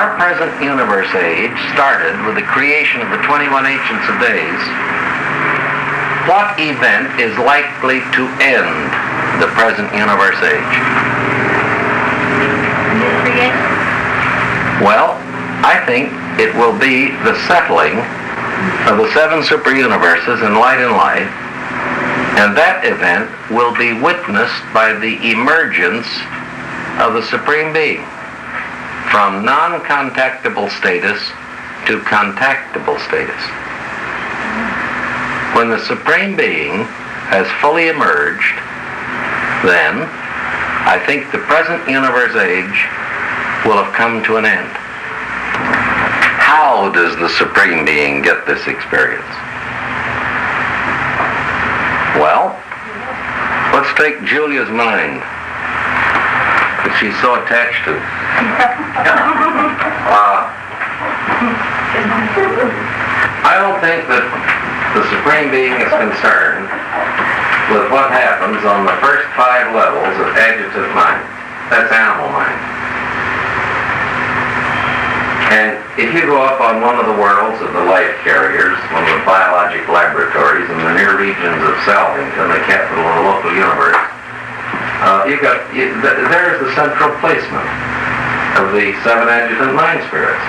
our present universe age started with the creation of the 21 Ancients of Days, what event is likely to end the present universe age? Well, I think it will be the settling of the 7 super-universes in light and life, and that event will be witnessed by the emergence of the Supreme Being from non-contactable status to contactable status. When the Supreme Being has fully emerged, then I think the present universe age will have come to an end. How does the Supreme Being get this experience? Well, let's take Julia's mind that she's so attached to. I don't think that the Supreme Being is concerned with what happens on the first 5 levels of adjutant mind. That's animal mind. And if you go up on one of the worlds of the life carriers, one of the biologic laboratories in the near regions of Salvington, the capital of the local universe, there's the central placement of the 7 adjutant mind spirits.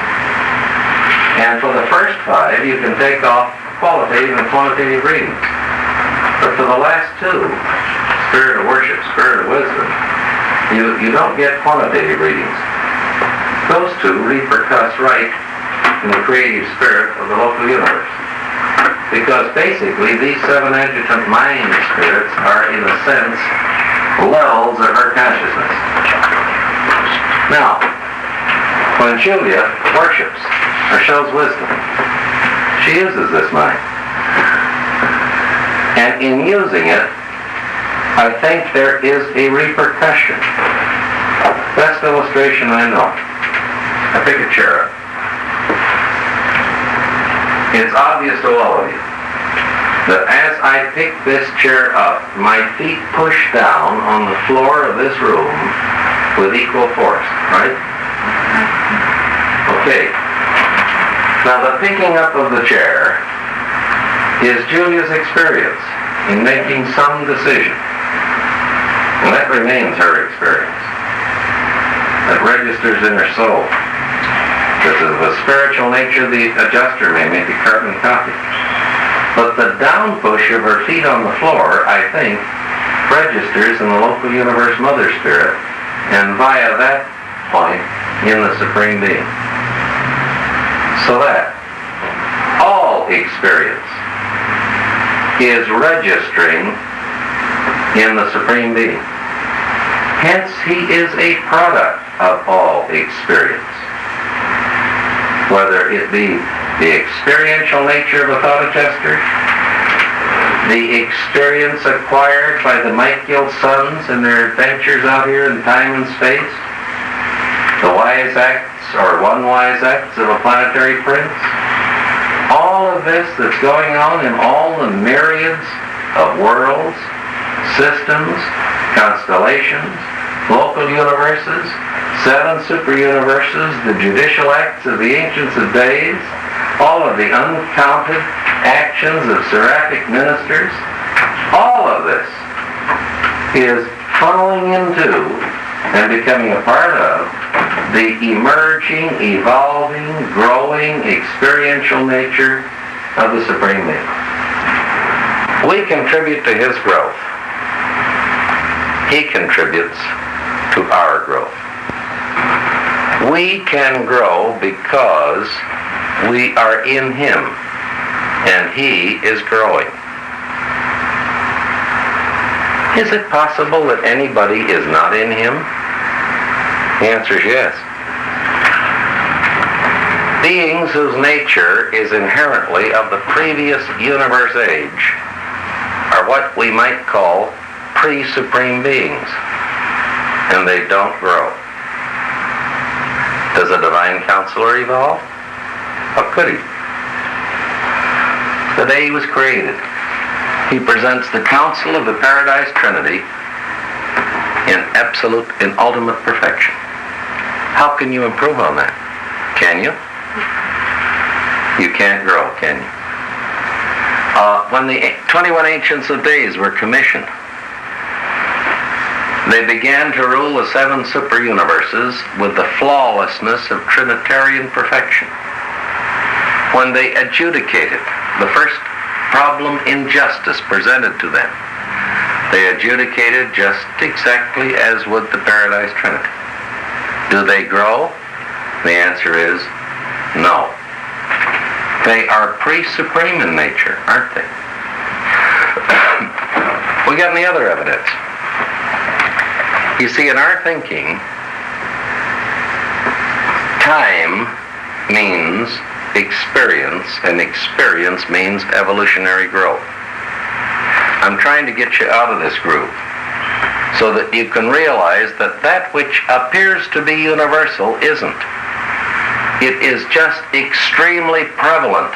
And for the first 5, you can take off qualitative and quantitative readings. But for the last 2, spirit of worship, spirit of wisdom, you don't get quantitative readings. Those 2 repercuss right in the creative spirit of the local universe. Because basically these 7 adjutant mind spirits are, in a sense, levels of her consciousness. Now, when Julia worships or shows wisdom, she uses this mind. And in using it, I think there is a repercussion. Best illustration I know. I pick a chair up. It's obvious to all of you that as I pick this chair up, my feet push down on the floor of this room with equal force, right? Okay. Now the picking up of the chair is Julia's experience in making some decision. And that remains her experience. That registers in her soul. Because of the spiritual nature, the adjuster may make a carbon copy. But the down push of her feet on the floor, I think, registers in the local universe mother spirit, and via that point, in the Supreme Being. So that all experience is registering in the Supreme Being. Hence, he is a product of all experience. Whether it be the experiential nature of a thought adjuster, the experience acquired by the Michael sons in their adventures out here in time and space, the wise acts or one-wise acts of a planetary prince, all of this that's going on in all the myriads of worlds, systems, constellations, local universes, 7 super-universes, the judicial acts of the Ancients of Days, all of the uncounted actions of seraphic ministers, all of this is funneling into and becoming a part of the emerging, evolving, growing, experiential nature of the Supreme Being. We contribute to his growth. He contributes to our growth. We can grow because we are in him, and he is growing. Is it possible that anybody is not in him? The answer is yes. Beings whose nature is inherently of the previous universe age are what we might call pre-supreme beings, and they don't grow. Does a divine counselor evolve? How could he? The day he was created, he presents the counsel of the Paradise Trinity in absolute, in ultimate perfection. How can you improve on that? Can you? You can't grow, can you? When the 21 Ancients of Days were commissioned, they began to rule the 7 super-universes with the flawlessness of Trinitarian perfection. When they adjudicated the first problem in justice presented to them, they adjudicated just exactly as would the Paradise Trinity. Do they grow? The answer is no. They are pre-supreme in nature, aren't they? We got any other evidence? You see, in our thinking, time means experience, and experience means evolutionary growth. I'm trying to get you out of this group so that you can realize that that which appears to be universal isn't. It is just extremely prevalent.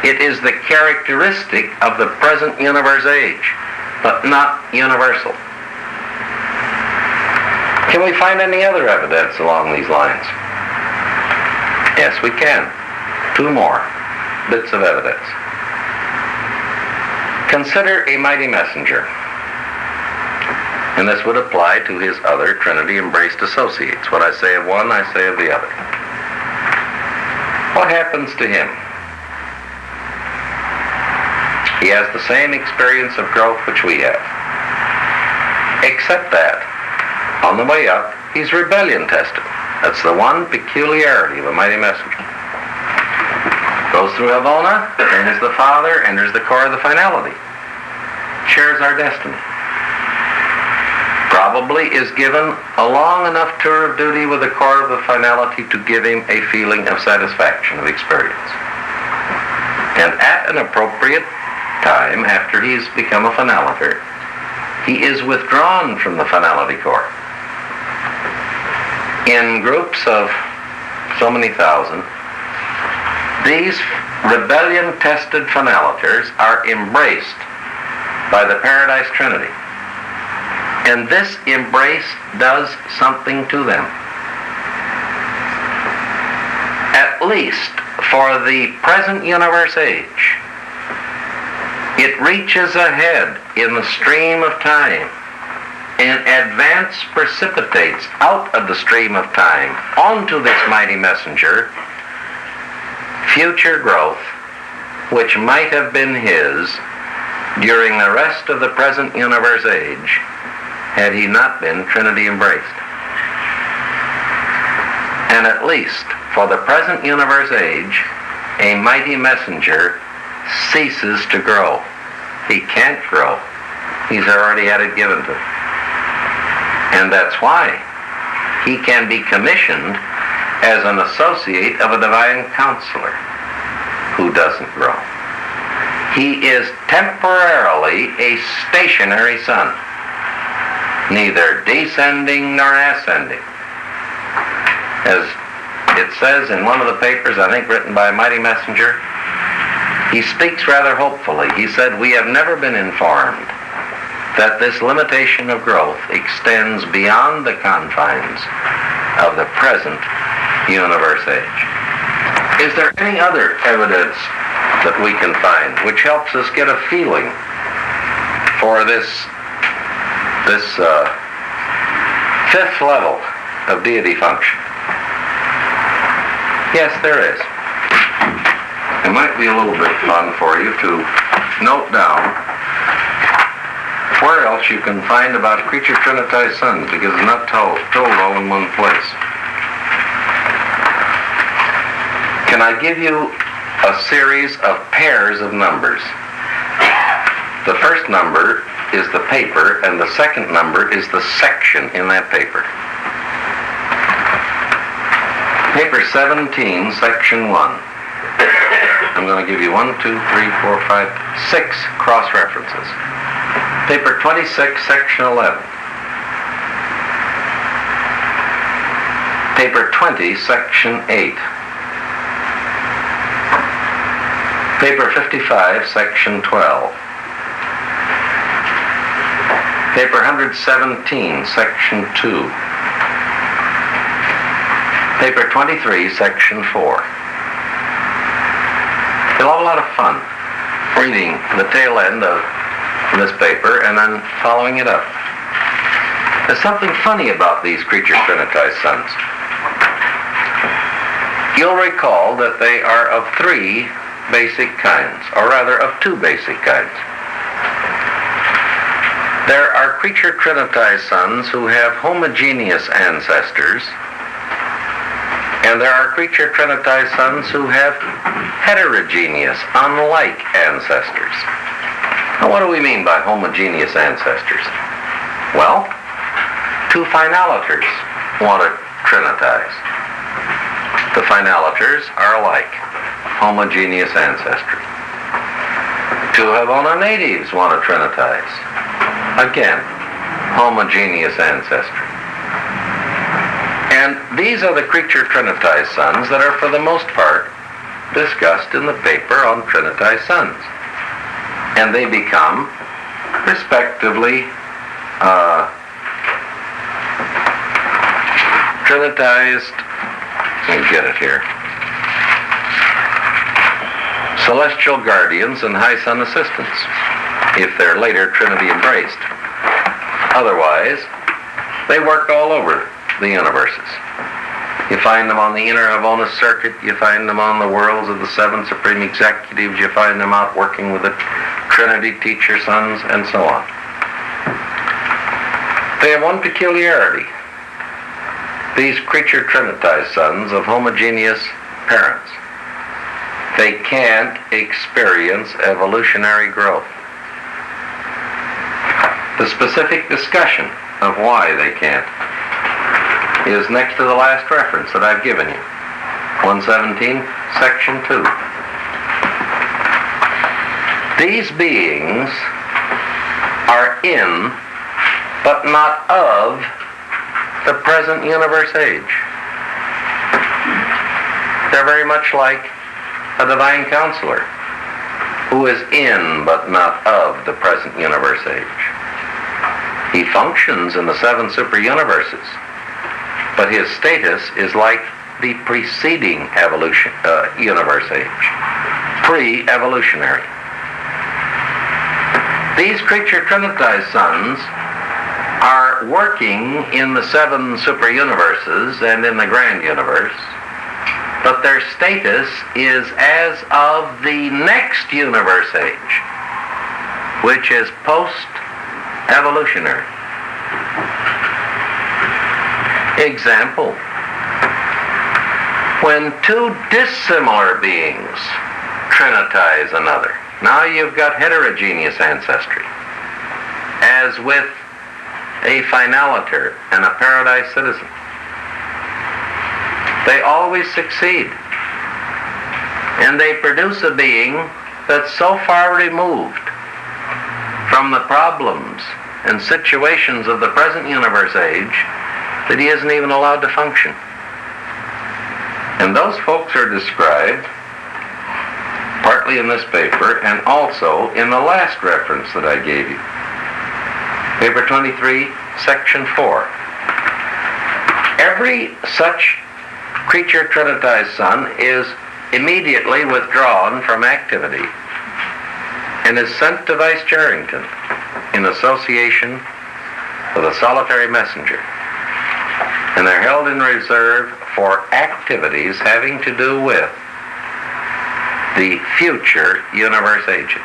It is the characteristic of the present universe age, but not universal. Can we find any other evidence along these lines? Yes, we can. 2 more bits of evidence. Consider a mighty messenger. And this would apply to his other Trinity-embraced associates. What I say of one, I say of the other. What happens to him? He has the same experience of growth which we have. Except that, on the way up, he's rebellion tested. That's the one peculiarity of a mighty messenger. Goes through Havona, enters the Father, enters the core of the finality. Shares our destiny. Probably is given a long enough tour of duty with the core of the finality to give him a feeling of satisfaction, of experience. And at an appropriate time, after he's become a finaliter, he is withdrawn from the finality core. In groups of so many thousand, these rebellion-tested finaliters are embraced by the Paradise Trinity. And this embrace does something to them. At least for the present universe age, it reaches ahead in the stream of time and advance precipitates out of the stream of time onto this mighty messenger future growth which might have been his during the rest of the present universe age had he not been Trinity embraced. And at least for the present universe age, a mighty messenger ceases to grow. He can't grow. He's already had it given to him. And that's why he can be commissioned as an associate of a divine counselor who doesn't grow. He is temporarily a stationary sun, neither descending nor ascending. As it says in one of the papers, I think written by a mighty messenger, he speaks rather hopefully. He said, "We have never been informed that this limitation of growth extends beyond the confines of the present universe age." Is there any other evidence that we can find which helps us get a feeling for this fifth level of deity function? Yes, there is. It might be a little bit fun for you to note down where else you can find about creature trinitized suns, because it's not told all in one place. Can I give you a series of pairs of numbers? The first number is the paper, and the second number is the section in that paper. Paper 17, section 1. I'm going to give you 1, 2, 3, 4, 5, 6 cross-references. Paper 26, section 11. Paper 20, section 8. Paper 55, section 12. Paper 117, section 2. Paper 23, Section 4. You'll have a lot of fun reading the tail end of this paper and then following it up. There's something funny about these creature trinitized suns. You'll recall that they are of three basic kinds, or rather of two basic kinds. There are creature trinitized suns who have homogeneous ancestors, and there are creature trinitized suns who have heterogeneous, unlike ancestors. Now, what do we mean by homogeneous ancestors? Well, two finaliters want to trinitize. The finaliters are alike, homogeneous ancestry. Two Havana natives want to trinitize. Again, homogeneous ancestry. And these are the creature trinitized suns that are for the most part discussed in the paper on trinitized suns. And they become, respectively, trinitized, let me get it here, celestial guardians and high sun assistants, if they're later trinity embraced. Otherwise, they work all over the universes. You find them on the inner Havana circuit, you find them on the worlds of the seven supreme executives, you find them out working with the Trinity teacher sons, and so on. They have one peculiarity. These creature trinitized sons of homogeneous parents, they can't experience evolutionary growth. The specific discussion of why they can't is next to the last reference that I've given you, 117, Section 2. These beings are in, but not of, the present universe age. They're very much like a divine counselor who is in, but not of, the present universe age. He functions in the seven super universes, but his status is like the preceding universe age, pre-evolutionary. These creature trinitized sons are working in the seven super universes and in the grand universe, but their status is as of the next universe age, which is post-evolutionary. Example, when two dissimilar beings trinitize another. Now you've got heterogeneous ancestry, as with a finaliter and a paradise citizen. They always succeed, and they produce a being that's so far removed from the problems and situations of the present universe age that he isn't even allowed to function. And those folks are described partly in this paper and also in the last reference that I gave you. Paper 23, Section 4. Every such creature trinitized sun is immediately withdrawn from activity and is sent to Vice Charrington in association with a solitary messenger. And they're held in reserve for activities having to do with the future universe ages.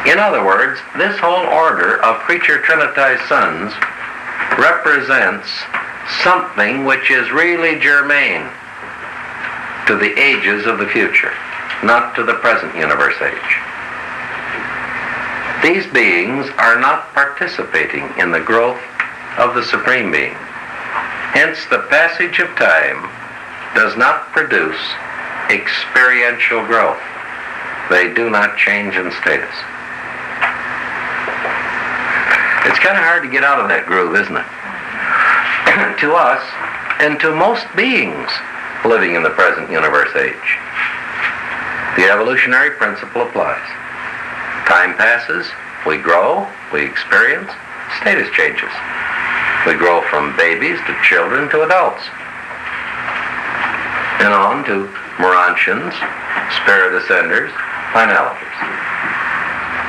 In other words, this whole order of creature trinitized suns represents something which is really germane to the ages of the future, not to the present universe age. These beings are not participating in the growth of the Supreme Being. Hence, the passage of time does not produce experiential growth. They do not change in status. It's kind of hard to get out of that groove, isn't it? To us, and to most beings living in the present universe age, the evolutionary principle applies. Time passes, we grow, we experience, status changes. We grow from babies to children to adults. and on to Merantians, spirit ascenders, finaliters.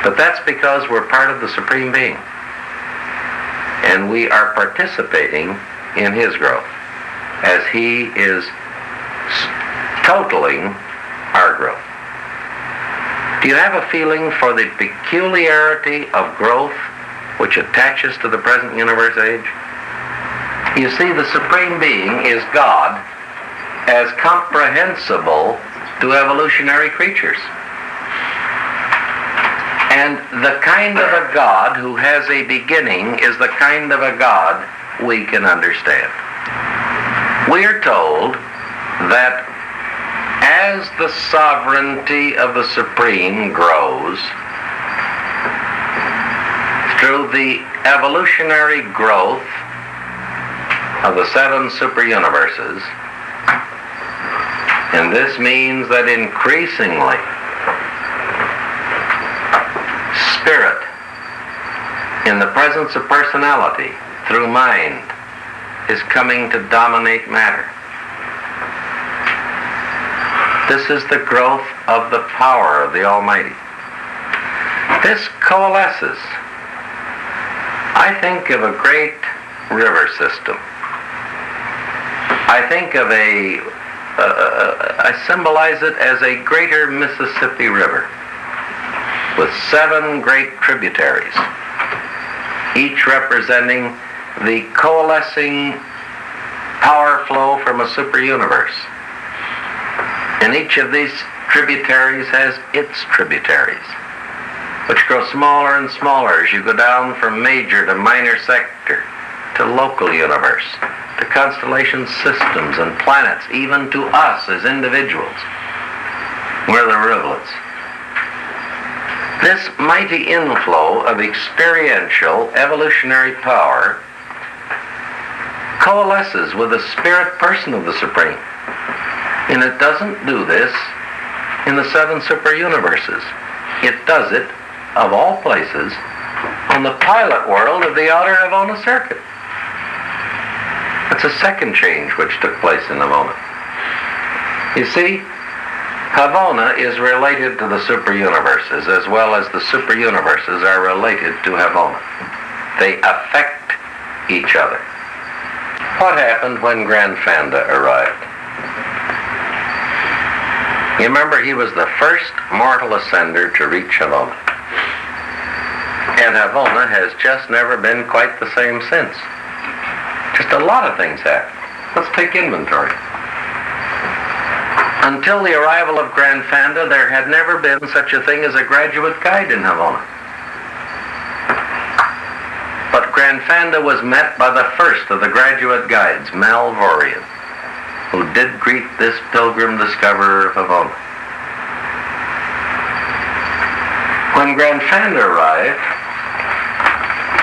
But that's because we're part of the Supreme Being. And we are participating in His growth as He is totaling our growth. Do you have a feeling for the peculiarity of growth which attaches to the present universe age? You see, the Supreme Being is God as comprehensible to evolutionary creatures. And the kind of a God who has a beginning is the kind of a God we can understand. We are told that as the sovereignty of the Supreme grows, through the evolutionary growth of the 7 superuniverses, and this means that increasingly spirit, in the presence of personality, through mind, is coming to dominate matter. This is the growth of the power of the Almighty. This coalesces. I think of a great river system. I think of I symbolize it as a greater Mississippi River with 7 great tributaries, each representing the coalescing power flow from a superuniverse. And each of these tributaries has its tributaries, which grow smaller and smaller as you go down from major to minor sector, to local universe, to constellation systems and planets, even to us as individuals. We're the rivulets. This mighty inflow of experiential evolutionary power coalesces with the spirit person of the Supreme. And it doesn't do this in the 7 superuniverses. It does it, of all places, on the pilot world of the outer Havona circuit. That's a second change which took place in Havona. You see, Havona is related to the superuniverses as well as the superuniverses are related to Havona. They affect each other. What happened when Grand Fanda arrived? You remember he was the first mortal ascender to reach Havona. And Havona has just never been quite the same since. Just a lot of things happened. Let's take inventory. Until the arrival of Grand Fanda, there had never been such a thing as a graduate guide in Havona. But Grand Fanda was met by the first of the graduate guides, Malvorian, who did greet this pilgrim discoverer of Havona. When Grand Fanda arrived,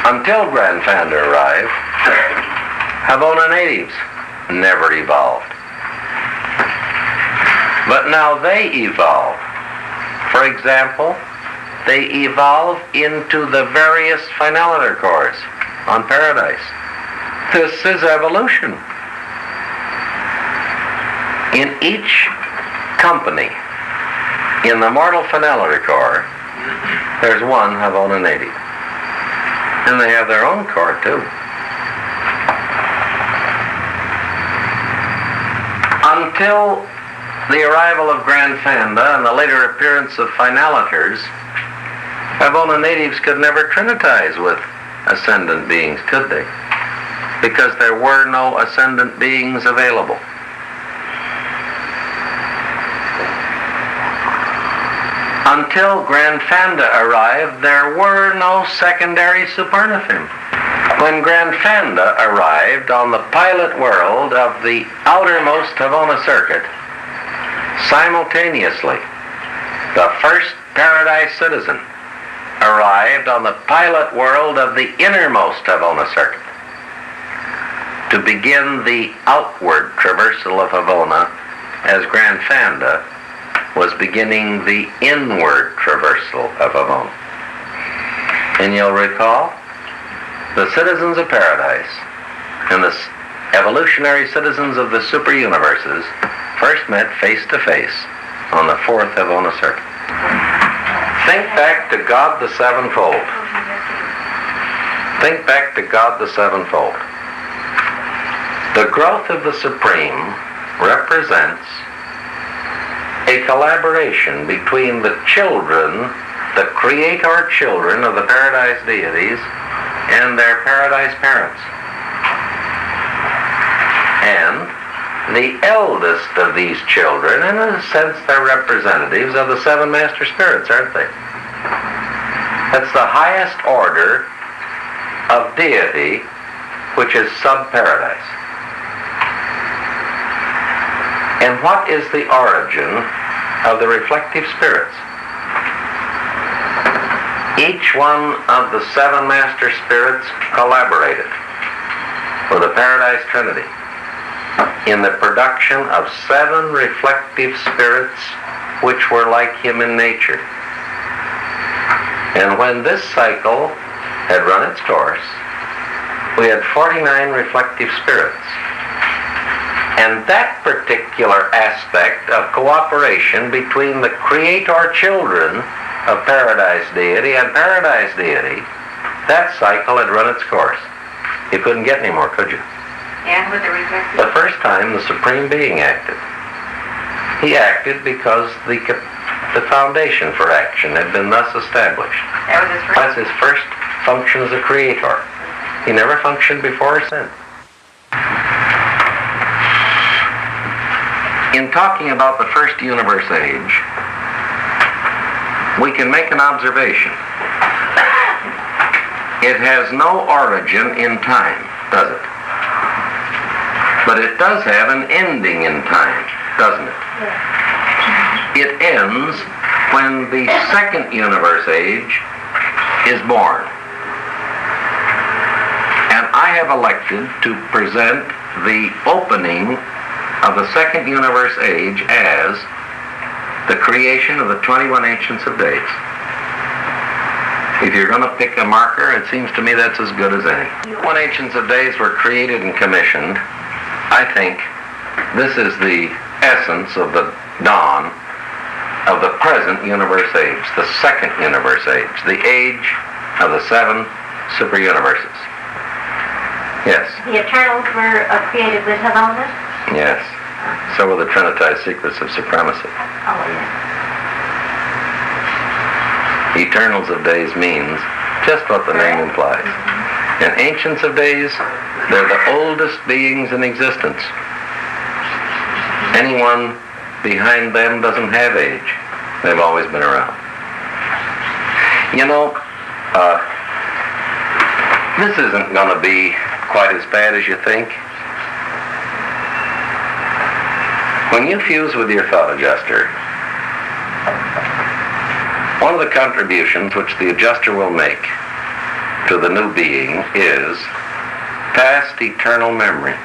until Grand Fanda arrived, Havona natives never evolved. But now they evolve. For example, they evolve into the various finaliter cores on Paradise. This is evolution. In each company, in the mortal finality core, there's one Havona native. And they have their own core too. Until the arrival of Grand Fanda and the later appearance of finaliters, Havona natives could never trinitize with ascendant beings, could they? Because there were no ascendant beings available. Until Grand Fanda arrived, there were no secondary supernaphim. When Grand Fanda arrived on the pilot world of the outermost Havona circuit, simultaneously, the first Paradise citizen arrived on the pilot world of the innermost Havona circuit to begin the outward traversal of Havona as Grand Fanda was beginning the inward traversal of Havona. And you'll recall, the citizens of Paradise and the evolutionary citizens of the superuniverses first met face to face on the 4th Havana circuit. Think back to God the Sevenfold. Think back to God the Sevenfold. The growth of the Supreme represents a collaboration between the children, the creator children of the paradise deities, and their paradise parents. And the eldest of these children, in a sense, they're representatives of the 7 master spirits, aren't they? That's the highest order of deity, which is sub-paradise. And what is the origin of the reflective spirits? Each one of the 7 master spirits collaborated with the Paradise Trinity in the production of 7 reflective spirits which were like him in nature. And when this cycle had run its course, we had 49 reflective spirits. And that particular aspect of cooperation between the creator children of paradise deity and paradise deity, that cycle had run its course. You couldn't get any more, could you? And with the reflective? The first time the Supreme Being acted. He acted because the foundation for action had been thus established. That was his first? That's his first function as a creator. He never functioned before or since. In talking about the first universe age, we can make an observation. It has no origin in time, does it? But it does have an ending in time, doesn't it? It ends when the second universe age is born. And I have elected to present the opening of the second universe age as the creation of the 21 Ancients of Days. If you're going to pick a marker, it seems to me that's as good as any. 21 Ancients of Days were created and commissioned. I think this is the essence of the dawn of the present universe age, the second universe age, the age of the 7 super universes. Yes? The Eternals were created with Havana? Yes. So were the Trinitized Secrets of Supremacy. Oh, yes. Eternals of Days means just what the name implies. And Ancients of Days, they're the oldest beings in existence. Anyone behind them doesn't have age. They've always been around. You know, this isn't going to be quite as bad as you think. When you fuse with your thought adjuster, one of the contributions which the adjuster will make to the new being is past eternal memory.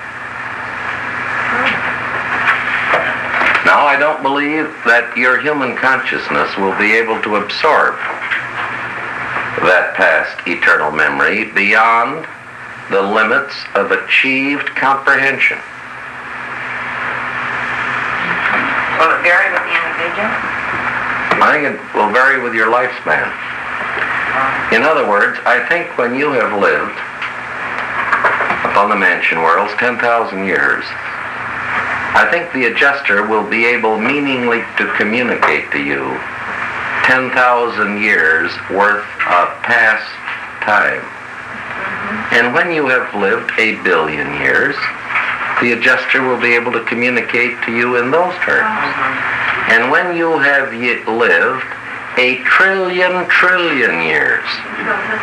Now, I don't believe that your human consciousness will be able to absorb that past eternal memory beyond the limits of achieved comprehension. Will it vary with the individual? I think it will vary with your lifespan. In other words, I think when you have lived upon the mansion worlds 10,000 years, I think the adjuster will be able meaningly to communicate to you 10,000 years worth of past time. And when you have lived 1 billion years, the adjuster will be able to communicate to you in those terms. And when you have lived 1 trillion years,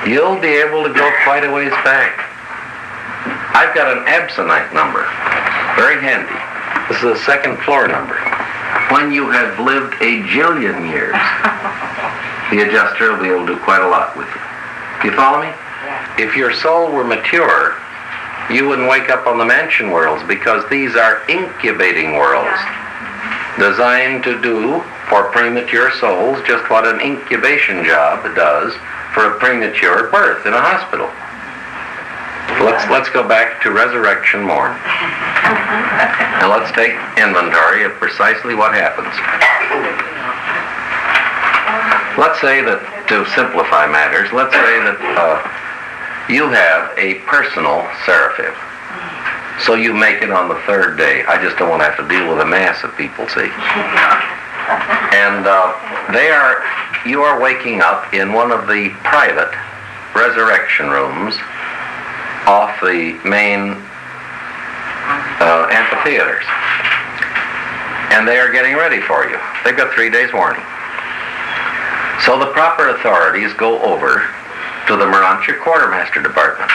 you'll be able to go quite a ways back. I've got an absinthe number, very handy. This is a second floor number. When you have lived 1 jillion years, the adjuster will be able to do quite a lot with you. Do you follow me? If your soul were mature, you wouldn't wake up on the mansion worlds, because these are incubating worlds designed to do for premature souls just what an incubation job does for a premature birth in a hospital. Let's go back to resurrection morn. And let's take inventory of precisely what happens. Let's say that, to simplify matters, let's say that you have a personal seraphim. So you make it on the third day. I just don't want to have to deal with a mass of people, see? And you are waking up in one of the private resurrection rooms off the main amphitheaters. And they are getting ready for you. They've got 3 days warning. So the proper authorities go over to the Morantia Quartermaster Department,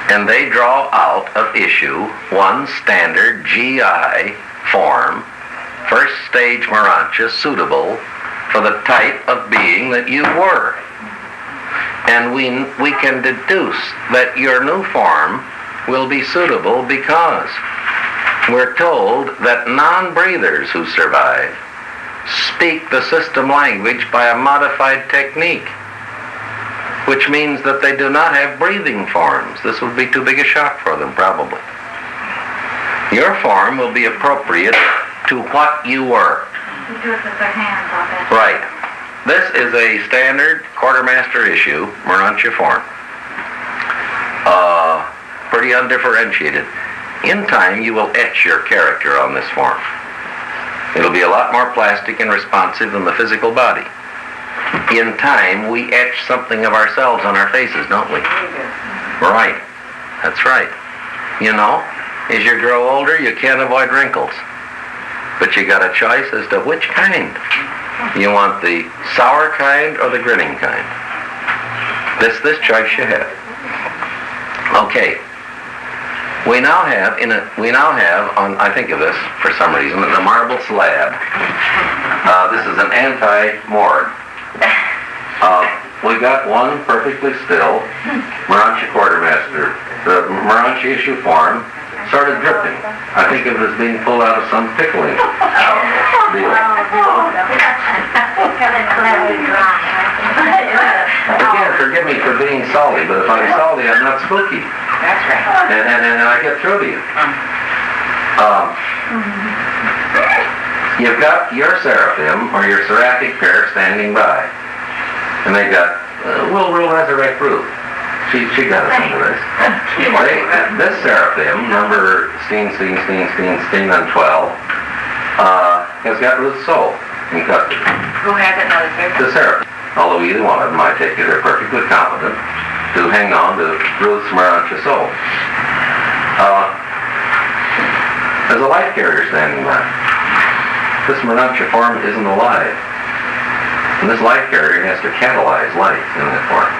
and they draw out of issue one standard GI form, first stage Morantia, suitable for the type of being that you were. And we can deduce that your new form will be suitable because we're told that non-breathers who survive speak the system language by a modified technique, which means that they do not have breathing forms. This would be too big a shock for them, probably. Your form will be appropriate to what you were. You do it with their hands, I'll bet. Right. This is a standard quartermaster issue Morantia form. Pretty undifferentiated. In time, you will etch your character on this form. It'll be a lot more plastic and responsive than the physical body. In time, we etch something of ourselves on our faces, don't we? Right. That's right. You know, as you grow older, you can't avoid wrinkles. But you got a choice as to which kind. You want the sour kind or the grinning kind. This choice you have. Okay. We now have on, I think of this for some reason, the marble slab. This is an anti-morgue. We got one perfectly still Morantia Quartermaster. The Morantia issue form started dripping. I think it was being pulled out of some pickling deal. Again, forgive me for being salty, but if I'm salty, I'm not spooky. That's right. And I get through to you. You've got your seraphim or your seraphic pair standing by. And they got, we'll resurrect Ruth. She got us into this. This seraphim, number Steen on 12, has got Ruth's soul in custody. Who has it now, the The seraphim. Although either one of them, I take it, are perfectly competent to hang on to Ruth's Morantia soul. There's a life carrier standing by. This Morantia form isn't alive. And this life carrier has to catalyze life in that form.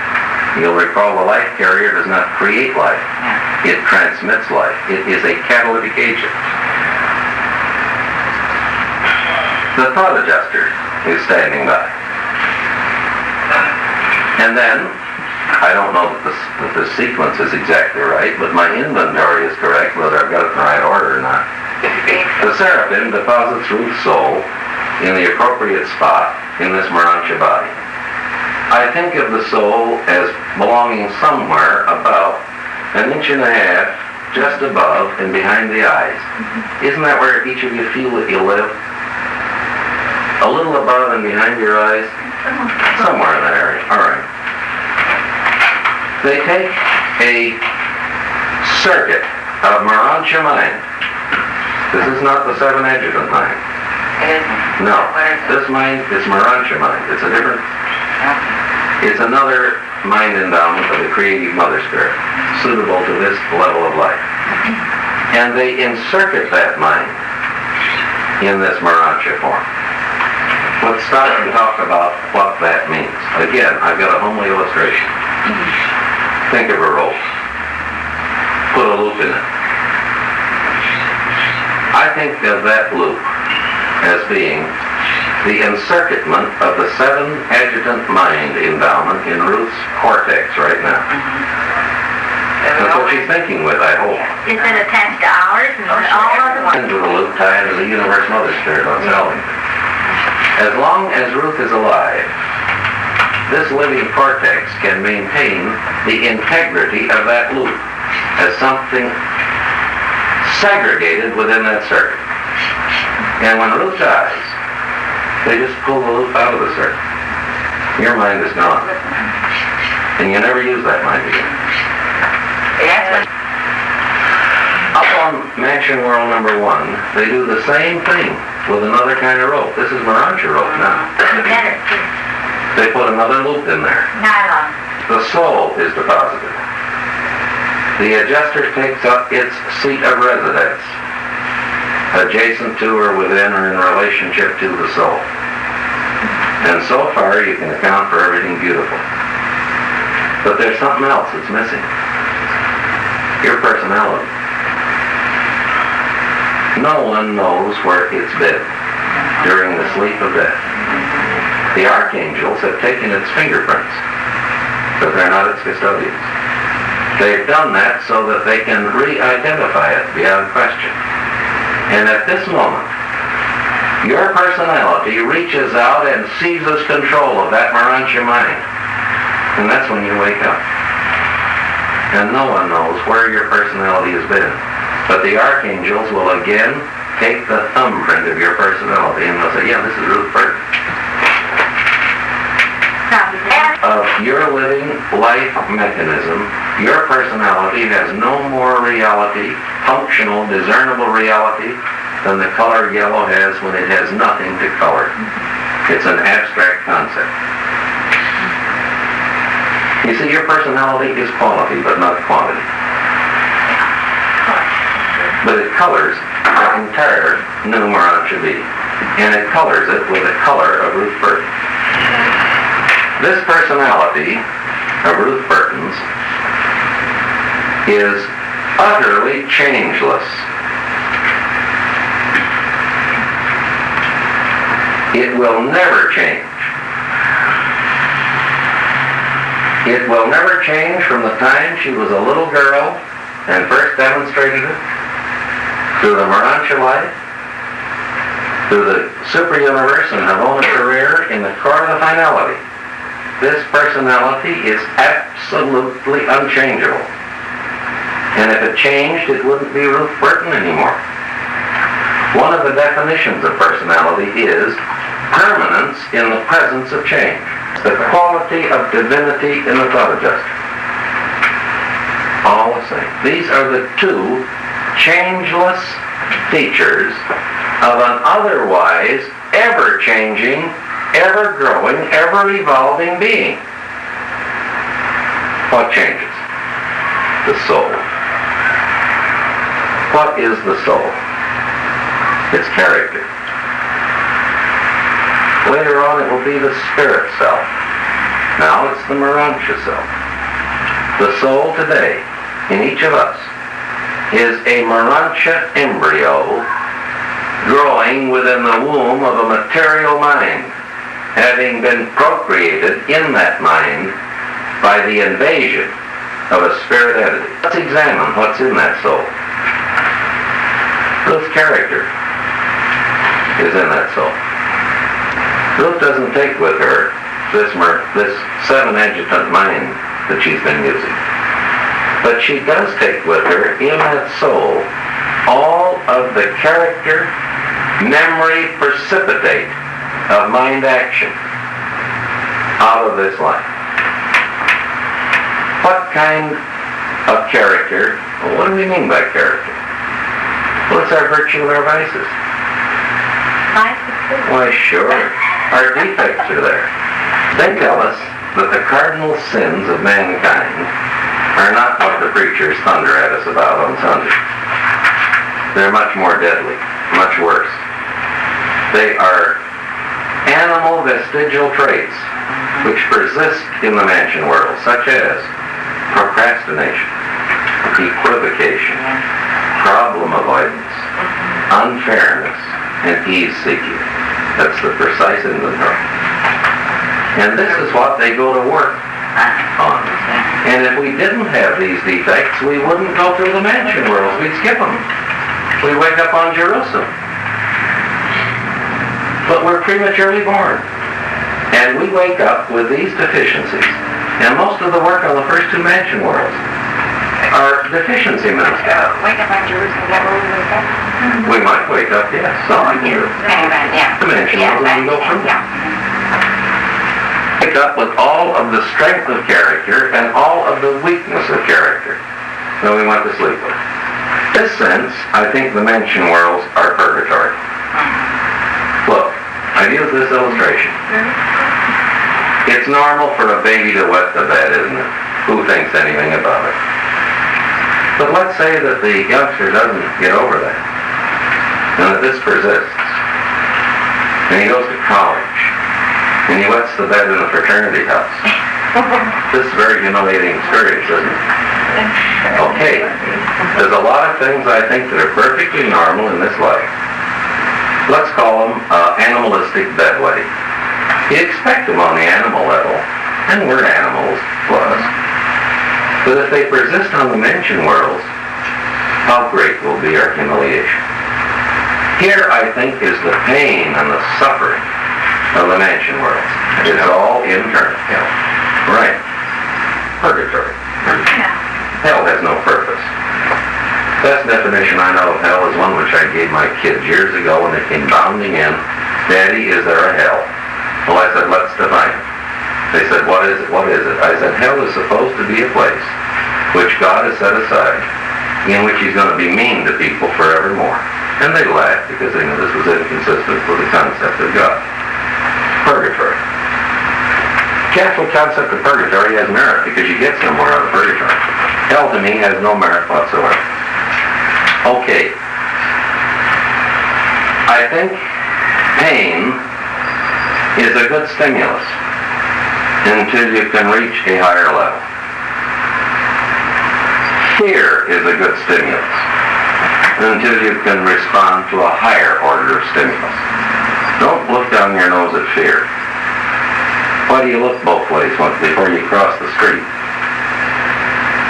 You'll recall the life carrier does not create life. It transmits life. It is a catalytic agent. The thought adjuster is standing by. And then, I don't know that the sequence is exactly right, but my inventory is correct, whether I've got it in the right order or not. The seraphim deposits Ruth's soul in the appropriate spot in this Morantia body. I think of the soul as belonging somewhere about 1.5 inches just above and behind the eyes. Isn't that where each of you feel that you live? A little above and behind your eyes? Somewhere in that area. All right. They take a circuit of Morantia mind. This is not the 7-adjutant mind. No. This mind is Morantia mind. It's a different... It's another mind endowment of the creative mother spirit, suitable to this level of life. And they encircuit that mind in this Morantia form. Let's start and talk about what that means. Again, I've got a homely illustration. Think of a rope. Put a loop in it. I think of that loop as being the encircuitment of the 7-adjutant mind endowment in Ruth's cortex right now. That's what she's thinking with, I hope. Is it attached to ours and all of them? Into the loop tied to the universe mother spirit on Salvington. As long as Ruth is alive, this living cortex can maintain the integrity of that loop. as something segregated within that circuit. And when Ruth dies, they just pull the loop out of the circuit. Your mind is gone. And you never use that mind again. Up on Mansion World number 1, they do the same thing with another kind of rope. This is Marancha rope now. They put another loop in there. Nylon. The soul is deposited. The adjuster takes up its seat of residence, adjacent to or within or in relationship to the soul. And so far you can account for everything beautiful. But there's something else that's missing. Your personality. No one knows where it's been during the sleep of death. The archangels have taken its fingerprints, but they're not its custodians. They've done that so that they can re-identify it beyond question. And at this moment, your personality reaches out and seizes control of that Marancha mind. And that's when you wake up. And no one knows where your personality has been. But the archangels will again take the thumbprint of your personality and they'll say, yeah, this is Ruth Burton. Of your living life mechanism, your personality has no more reality, functional, discernible reality, than the color yellow has when it has nothing to color. It's an abstract concept. You see, your personality is quality, but not quantity. But it colors the entire new Marancha being. And it colors it with the color of Ruth Burton. This personality of Ruth Burton's is utterly changeless. It will never change. It will never change from the time she was a little girl and first demonstrated it, through the Marancha life, through the super universe and Havona career in the core of the finality. This personality is absolutely unchangeable. And if it changed, it wouldn't be Ruth Burton anymore. One of the definitions of personality is permanence in the presence of change. The quality of divinity in the thought adjuster. All the same. These are the two changeless features of an otherwise ever-changing, ever-growing, ever-evolving being. What changes? The soul. What is the soul? Its character. Later on it will be the spirit self. Now it's the Marancha self. The soul today, in each of us, is a Marancha embryo growing within the womb of a material mind, having been procreated in that mind by the invasion of a spirit entity. Let's examine what's in that soul. Ruth's character is in that soul. Ruth doesn't take with her this 7-adjutant mind that she's been using. But she does take with her in that soul all of the character, memory, precipitate of mind action out of this life. What kind of character? Well, what do we mean by character? What's our virtue and our vices? Why, sure. Our defects are there. They tell us that the cardinal sins of mankind are not what the preachers thunder at us about on Sunday. They're much more deadly, much worse. They are animal vestigial traits which persist in the mansion world, such as procrastination, equivocation, problem avoidance, unfairness, and ease-seeking. That's the precise inventory. And this is what they go to work on. And if we didn't have these defects, we wouldn't go through the mansion worlds. We'd skip them. We wake up on Jerusalem. But we're prematurely born. And we wake up with these deficiencies. And most of the work on the first two mansion worlds Our deficiency minutes have. Wake up on Jerusalem, that what we were saying? We might wake up, yes. So I can dimension and go from there. Wake up with all of the strength of character and all of the weakness of character that we went to sleep with. In this sense, I think the mention worlds are purgatory. Look, I've used this illustration. It's normal for a baby to wet the bed, isn't it? Who thinks anything about it? But let's say that the youngster doesn't get over that, and that this persists, and he goes to college, and he wets the bed in a fraternity house. This is a very humiliating experience, isn't it? Okay, there's a lot of things I think that are perfectly normal in this life. Let's call them animalistic bedwetting. You expect them on the animal level, and we're animals, plus. But if they persist on the mention worlds, how great will be our humiliation. Here, I think, is the pain and the suffering of the mention worlds. It's all internal. Right. Purgatory. Hell has no purpose. Best definition I know of hell is one which I gave my kids years ago when they came bounding in. Daddy, is there a hell? Well, I said, let's define it. They said, what is it? What is it? I said, hell is supposed to be a place which God has set aside, in which he's going to be mean to people forevermore. And they laughed because they knew this was inconsistent with the concept of God. Purgatory. Catholic concept of purgatory has merit because you get somewhere out of purgatory. Hell to me has no merit whatsoever. Okay. I think pain is a good stimulus until you can reach a higher level. Fear is a good stimulus until you can respond to a higher order of stimulus. Don't look down your nose at fear. Why do you look both ways before you cross the street?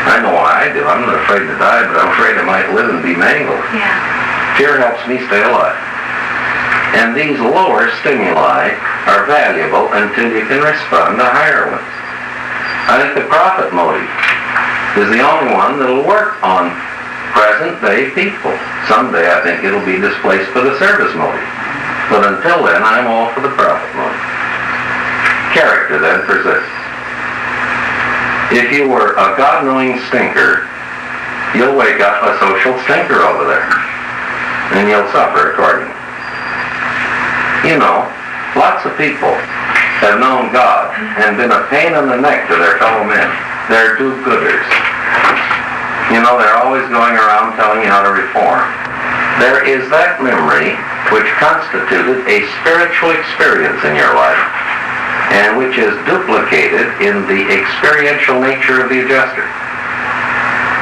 I know why I do. I'm not afraid to die, but I'm afraid I might live and be mangled. Yeah. Fear helps me stay alive. And these lower stimuli are valuable until you can respond to higher ones. I think the profit motive is the only one that will work on present-day people. Someday I think it'll be displaced by the service motive. But until then, I'm all for the profit motive. Character then persists. If you were a God-knowing stinker, you'll wake up a social stinker over there. And you'll suffer accordingly. You know, lots of people have known God and been a pain in the neck to their fellow men. They're do-gooders. You know, they're always going around telling you how to reform. There is that memory which constituted a spiritual experience in your life and which is duplicated in the experiential nature of the adjuster.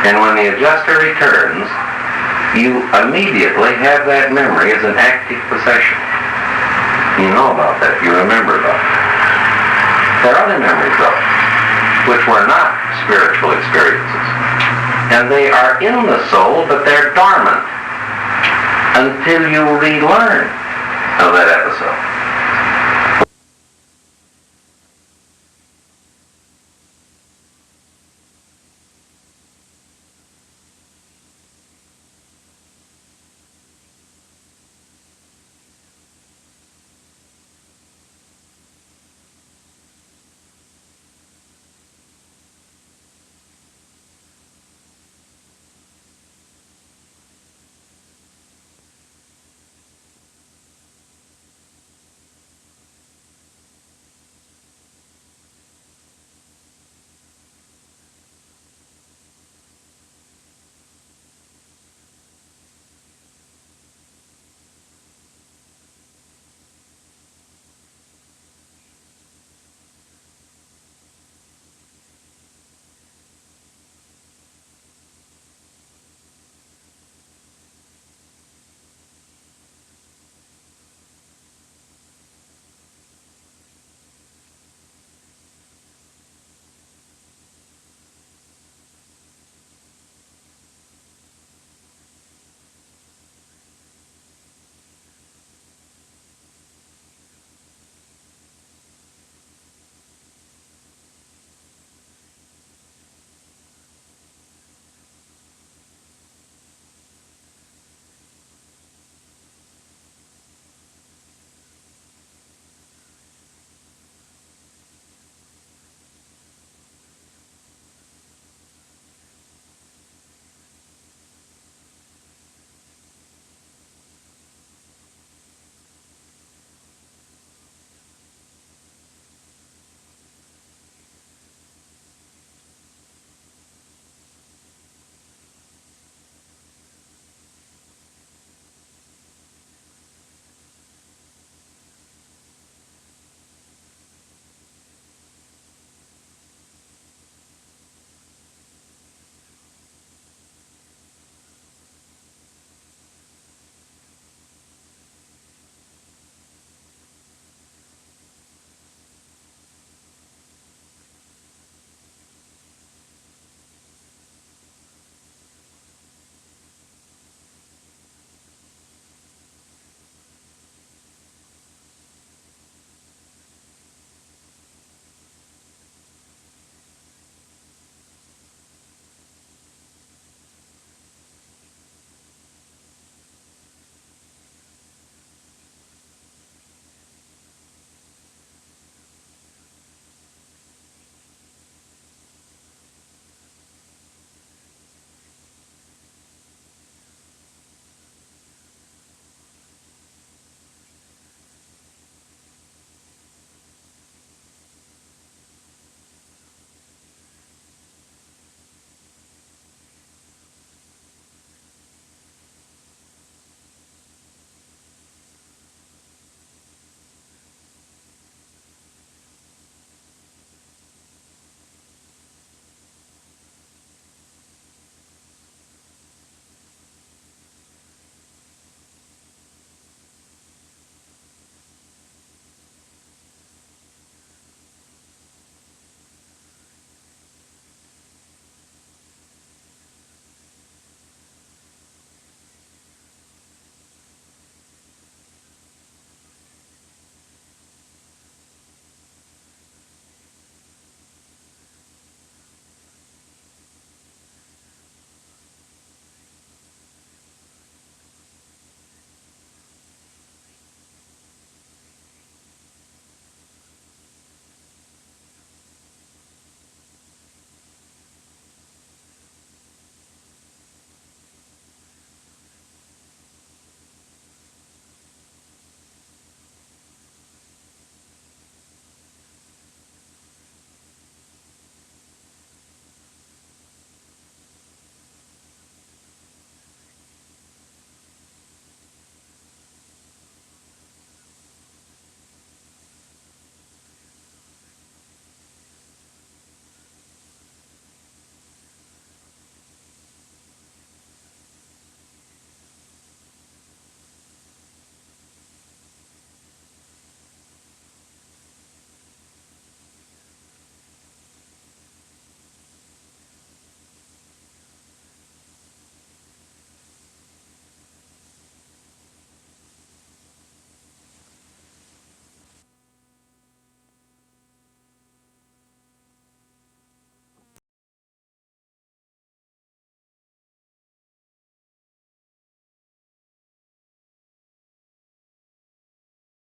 And when the adjuster returns, you immediately have that memory as an active possession. You know about that. You remember about it. There are other memories, though, which were not spiritual experiences. And they are in the soul, but they're dormant until you relearn of that episode.